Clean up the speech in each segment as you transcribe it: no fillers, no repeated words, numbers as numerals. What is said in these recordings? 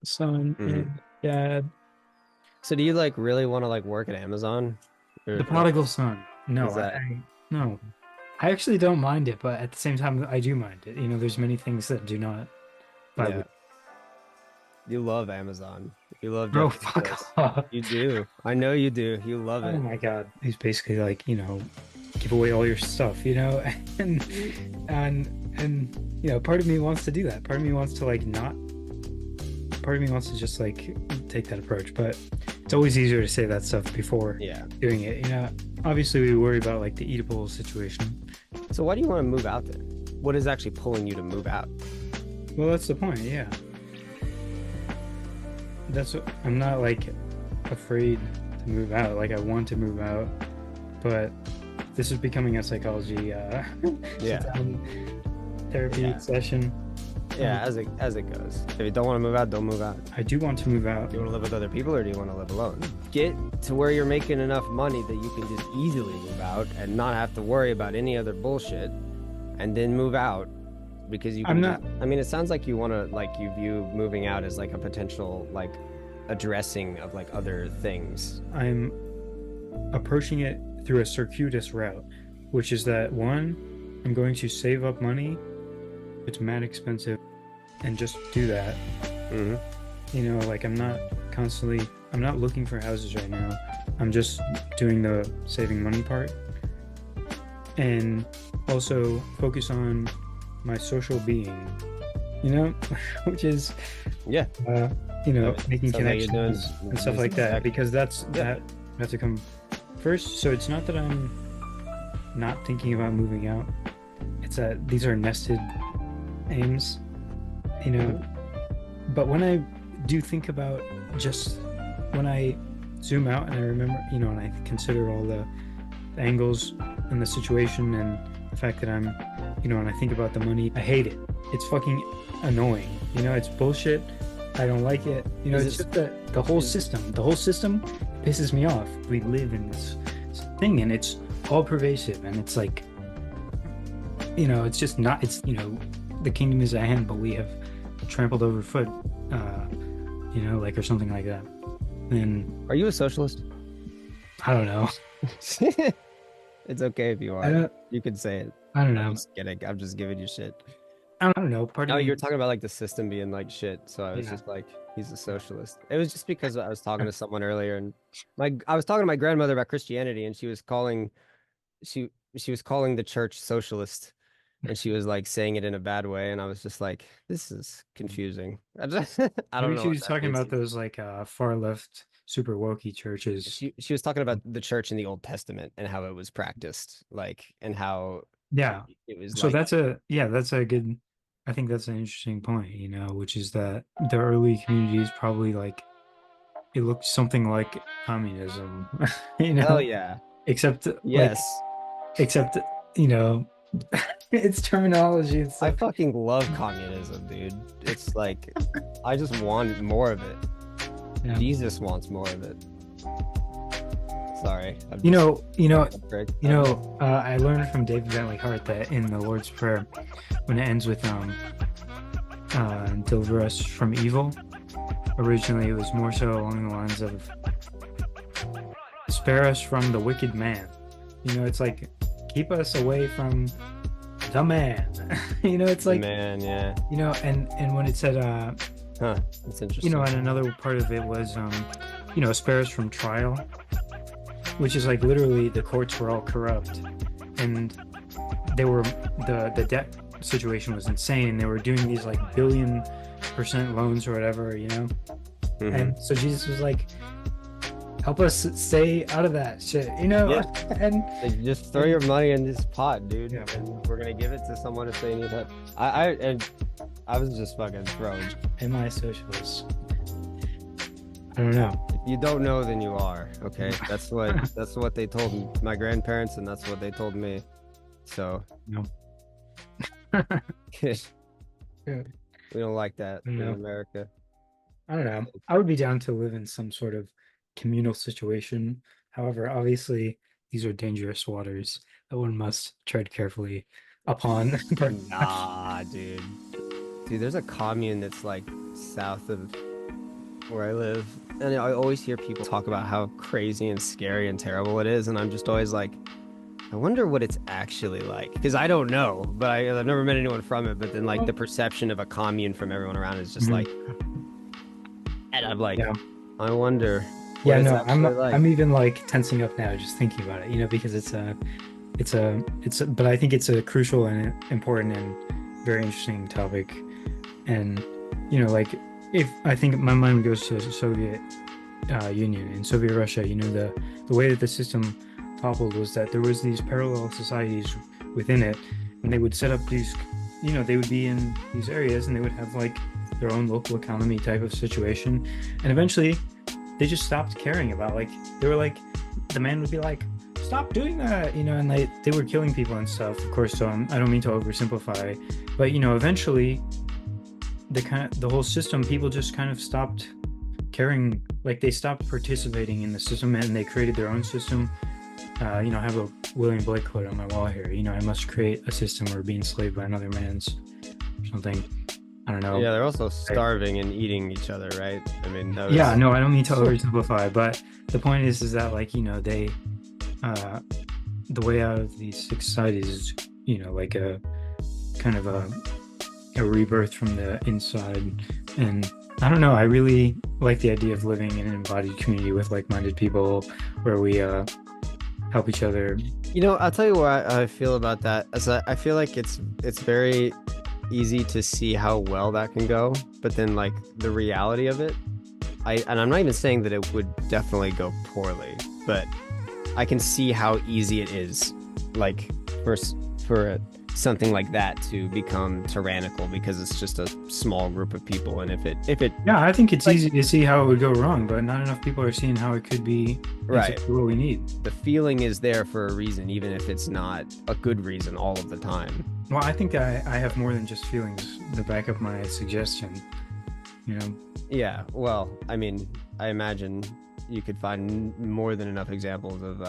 son Hmm. and dad. So do you like really want to like work at Amazon? The Or like prodigal son. No, is that no. I actually don't mind it, but at the same time, I do mind it. There's many things that do not. But I yeah, would. you love Amazon. You love Bro, Jeff fuck Bezos. off. You do. I know you do. You love Oh it. my God. He's basically like, give away all your stuff, and and part of me wants to do that. Part of me wants to like not. Part of me wants to just like take that approach, but it's always easier to say that stuff before Yeah. doing it. Obviously we worry about like the eatable situation. So why do you want to move out there? What is actually pulling you to move out? Well, that's the point. Yeah, that's what I'm not like afraid to move out. Like I want to move out, but this is becoming a psychology sit Yeah. down therapy Yeah. session. Yeah, as it goes. If you don't want to move out, don't move out. I do want to move out. Do you want to live with other people or do you want to live alone? Get to where you're making enough money that you can just easily move out and not have to worry about any other bullshit and then move out because you I'm can just, not. I mean, it sounds like you want to, like, you view moving out as like a potential, like, addressing of like other things. I'm approaching it through a circuitous route, which is that one, I'm going to save up money. It's mad expensive, and just do that. Hmm. Like I'm not looking for houses right now. I'm just doing the saving money part, and also focus on my social being, which is, Yeah. uh, making Sounds like you're doing, connections and stuff just like that, exact. because Yeah. that has to come first. So it's not that I'm not thinking about moving out. It's that these are nested aims, you know. Mhm. But when I do think about just when I zoom out and I remember, and I consider all the angles and the situation and the fact that I'm, and I think about the money, I hate it. It's fucking annoying. It's bullshit. I don't like it. It's Is it, just the whole is, system. The whole system pisses me off. We live in this thing and it's all pervasive and it's like, it's just not, the kingdom is at hand, but we have trampled overfoot, like, or something like that. And are you a socialist? I don't know. It's okay if you I are. don't, You can say it. I don't I'm know. just kidding. I'm just giving you shit. I don't know. Part of No, me, you're talking about like the system being like shit. So I was yeah. just like, he's a socialist. It was just because I was talking to someone earlier and I was talking to my grandmother about Christianity and she she was calling the church socialist and she was like saying it in a bad way and I was just like, this is confusing. I don't Maybe know she what was that talking means. about those like far left, super wokey churches. She was talking about the church in the Old Testament and how it was practiced, like, and how Yeah. it was So like, that's a good, I think that's an interesting point, which is that the early communities probably like, it looked something like communism, you hell know, yeah. except like, Yes. except, you know, it's terminology and I stuff. fucking love communism, dude. It's like, I just want more of it. Yeah. Jesus wants more of it. Sorry, I'm You just know, you know, a prick. I don't know. I learned from David Bentley Hart that in the Lord's Prayer, when it ends with deliver us from evil, originally it was more so along the lines of spare us from the wicked man. It's like keep us away from the man. It's The like, man, yeah. and when it said Huh. That's interesting. and another part of it was spare us from trial, which is like literally the courts were all corrupt and they were the debt situation was insane. They were doing these like billion% loans or whatever, Hmm. and so Jesus was like, help us stay out of that shit, Yeah. and Like, just throw and your money in this pot, dude, yeah. and we're gonna give it to someone if they need help. And I was just fucking thrown. Am I a socialist? I don't know. If you don't know, then you are. Okay, that's what they told my grandparents, and that's what they told me. So No. we Yeah. don't like that in No. America. I don't know. I would be down to live in some sort of communal situation. However, obviously, these are dangerous waters that one must tread carefully upon. Nah, dude. Dude, there's a commune that's like south of where I live, and I always hear people talk about how crazy and scary and terrible it is, and I'm just always like, I wonder what it's actually like, because I don't know, but I've never met anyone from it. But then like the perception of a commune from everyone around is just like, and I'm like, Yeah. I wonder what Yeah, it's no, actually like. I'm even like tensing up now just thinking about it, because but I think it's a crucial and important and very interesting topic. And, like if I think my mind goes to Soviet Union and Soviet Russia, the way that the system toppled was that there was these parallel societies within it, and they would set up these, they would be in these areas and they would have like their own local economy type of situation, and eventually they just stopped caring about, like, they were like, the man would be like, stop doing that, and they were killing people and stuff, of course. So I don't mean to oversimplify, but eventually the whole system, people just kind of stopped caring, like they stopped participating in the system and they created their own system. I have a William Blake quote on my wall here, I must create a system or be enslaved by another man's something. I don't know. Yeah, they're also starving and eating each other, right? I mean, that was... Yeah, no, I don't mean to oversimplify, but the point is that, like, they the way out of these societies is, like a kind of a rebirth from the inside. And I don't know, I really like the idea of living in an embodied community with like-minded people where we help each other. I'll tell you what I feel about that. As I feel like it's very easy to see how well that can go, but then like the reality of it, and I'm not even saying that it would definitely go poorly, but I can see how easy it is, like for something like that to become tyrannical because it's just a small group of people. And if it yeah, I think it's like, easy to see how it would go wrong, but not enough people are seeing how it could be right. Exactly what we need. The feeling is there for a reason, even if it's not a good reason all of the time. Well, I think I have more than just feelings to back up my suggestion, Yeah, well, I mean, I imagine you could find more than enough examples of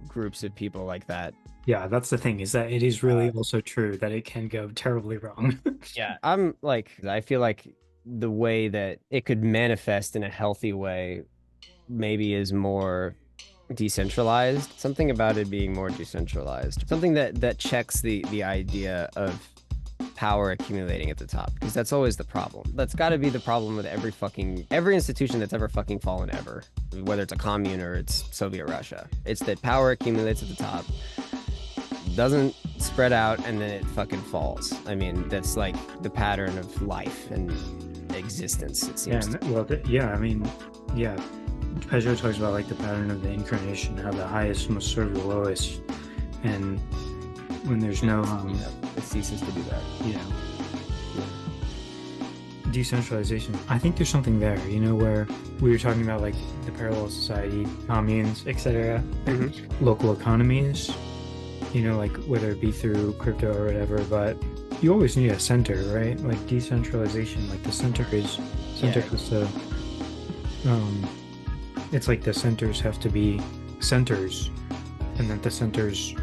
groups of people like that. Yeah, that's the thing, is that it is really also true that it can go terribly wrong. Yeah, I feel like the way that it could manifest in a healthy way maybe is more decentralized. Something about it being more decentralized. Something that checks the idea of power accumulating at the top, because that's always the problem. That's got to be the problem with every institution that's ever fucking fallen ever, whether it's a commune or it's Soviet Russia. It's that power accumulates at the top, doesn't spread out, and then it fucking falls. I mean, that's like the pattern of life and existence, it seems. Yeah, well, yeah, I mean, yeah, Pedro talks about like the pattern of the incarnation, how the highest must serve the lowest, and when there's no it ceases to do that. Yeah. Decentralization, I think there's something there, where we were talking about like the parallel society, communes, etc. Local economies, like whether it be through crypto or whatever, but you always need a center, right? Like decentralization, like the center has to it's like the centers have to be centers, and that the centers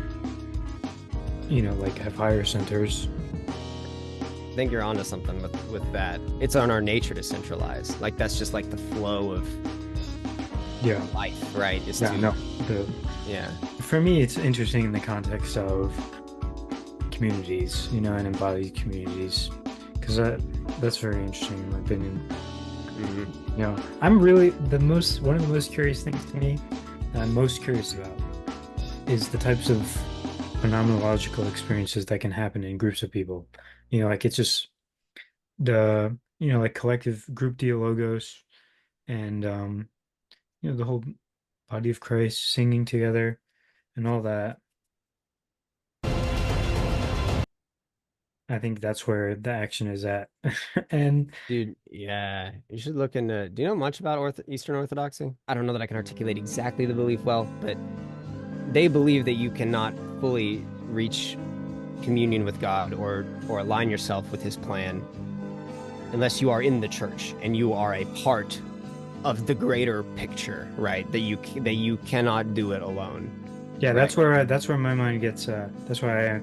like have higher centers. I think you're onto something with that. It's on our nature to centralize. Like that's just like the flow of life, right? For me, it's interesting in the context of communities, and embodied communities, because that's very interesting in my opinion. I'm really one of the most curious things to me that I'm most curious about is the types of phenomenological experiences that can happen in groups of people. Like it's just the like collective group dialogos, and the whole body of Christ singing together and all that. I think that's where the action is at. And dude, yeah, you should look into. Do you know much about Eastern Orthodoxy? I don't know that I can articulate exactly the belief well, but they believe that you cannot fully reach communion with God or align yourself with his plan unless you are in the church and you are a part of the greater picture, right? That you cannot do it alone. Yeah, right? That's where my mind gets that's why I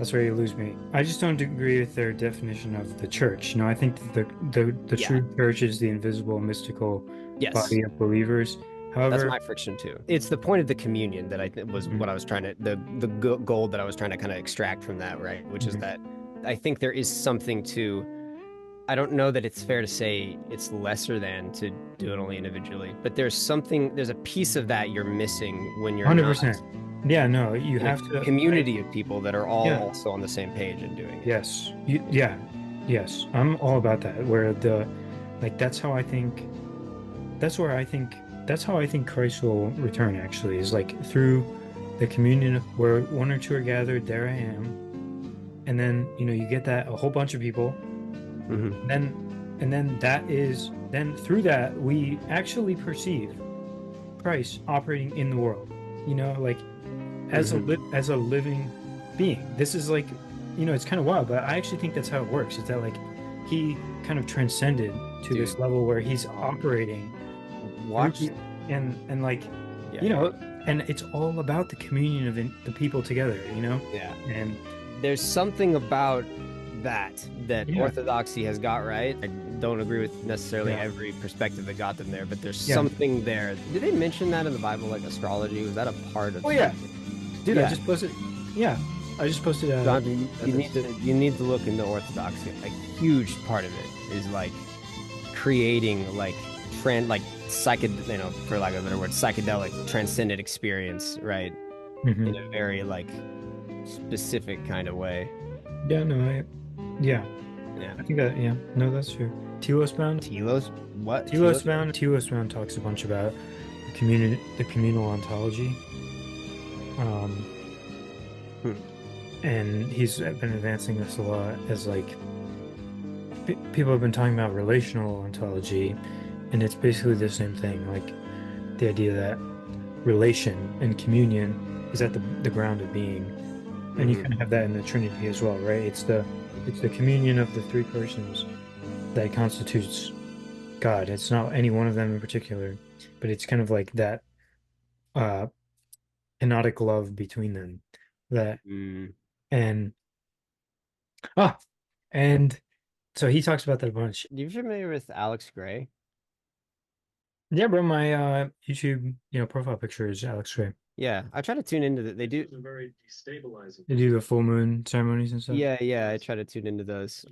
That's where you lose me. I just don't agree with their definition of the church. I think that the Yeah. true church is the invisible, mystical Yes. body of believers. That's However, my friction too. It's the point of the communion that was mhm, what I was trying to the goal that I was trying to kind of extract from that, right? Which is mhm, that I think there is something to. I don't know that it's fair to say it's lesser than to do it only individually, but there's something. There's a piece of that you're missing when you're not 100%. Yeah, no, you in a have to. community of people that are all Yeah, also on the same page and doing it. yes, yeah, yes. I'm all about that. Where like, that's how I think. That's where I think. That's how I think Christ will return. Actually, is like through the communion where one or two are gathered. There I am, and then you get that a whole bunch of people. Hmm. And then then through that we actually perceive Christ operating in the world. Like Hmm. as a living being. This is like, it's kind of wild, but I actually think that's how it works. It's that like he kind of transcended to this Dude, level where he's um, operating through watch. and like, Yeah, you know, and it's all about the communion of the people together, yeah. and There's something about that yeah, orthodoxy has got right. I don't agree with necessarily yeah, every perspective that got them there, but there's yeah. something there. Did they mention that in the Bible, like astrology? Was that a part of Oh yeah, something? dude, I Yeah, just posted. Yeah, I just posted John, this. you need to look into orthodoxy. A huge part of it is like creating like like for lack of a better word, psychedelic transcendent experience, right? In a Mhm. very like specific kind of way. Yeah, no, yeah, Yeah. I think that, yeah, no, that's true. Telos bound. Telos? What? Telos Telos? bound. Telos bound talks a bunch about the communal ontology. Um, Hmm. and he's been advancing this a lot as like people have been talking about relational ontology, and it's basically the same thing. Like the idea that relation and communion is at the ground of being, and you Mm-hmm. kind of have that in the Trinity as well, right? It's the communion of the three persons that constitutes God. It's not any one of them in particular, but it's kind of like that uh kenotic love between them. That Mm. and ah and so he talks about that a bunch. You familiar with Alex Gray? Yeah, bro, my YouTube, profile picture is Alex Ray. Yeah, I try to tune into that. They do. They do the full moon ceremonies and stuff. Yeah, yeah, I try to tune into those.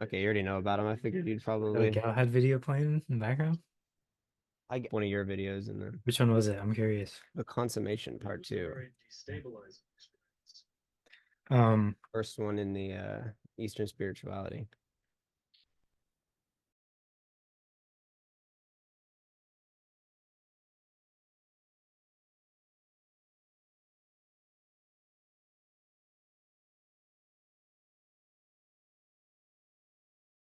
Okay, you already know about them. I figured you'd Like probably. Gal had video playing in the background. I get one of your videos and then Which one was it? I'm curious. the consummation part too. Um, First one in the Eastern spirituality.